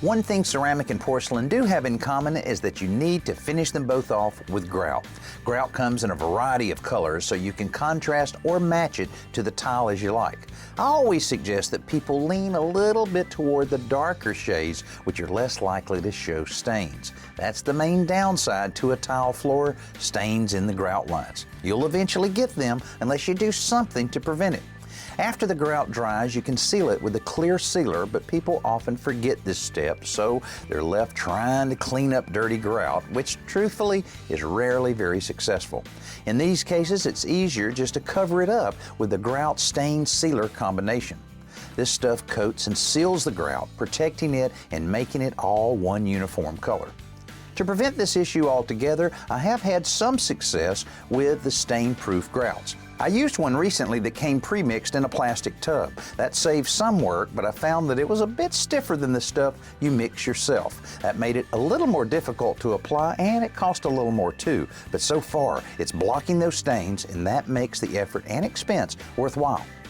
One thing ceramic and porcelain do have in common is that you need to finish them both off with grout. Grout comes in a variety of colors, so you can contrast or match it to the tile as you like. I always suggest that people lean a little bit toward the darker shades, which are less likely to show stains. That's the main downside to a tile floor: stains in the grout lines. You'll eventually get them unless you do something to prevent it. After the grout dries, you can seal it with a clear sealer, but people often forget this step, so they're left trying to clean up dirty grout, which truthfully is rarely very successful. In these cases, it's easier just to cover it up with the grout stain sealer combination. This stuff coats and seals the grout, protecting it and making it all one uniform color. To prevent this issue altogether, I have had some success with the stain-proof grouts. I used one recently that came pre-mixed in a plastic tub. That saved some work, but I found that it was a bit stiffer than the stuff you mix yourself. That made it a little more difficult to apply, and it cost a little more too. But so far, it's blocking those stains, and that makes the effort and expense worthwhile.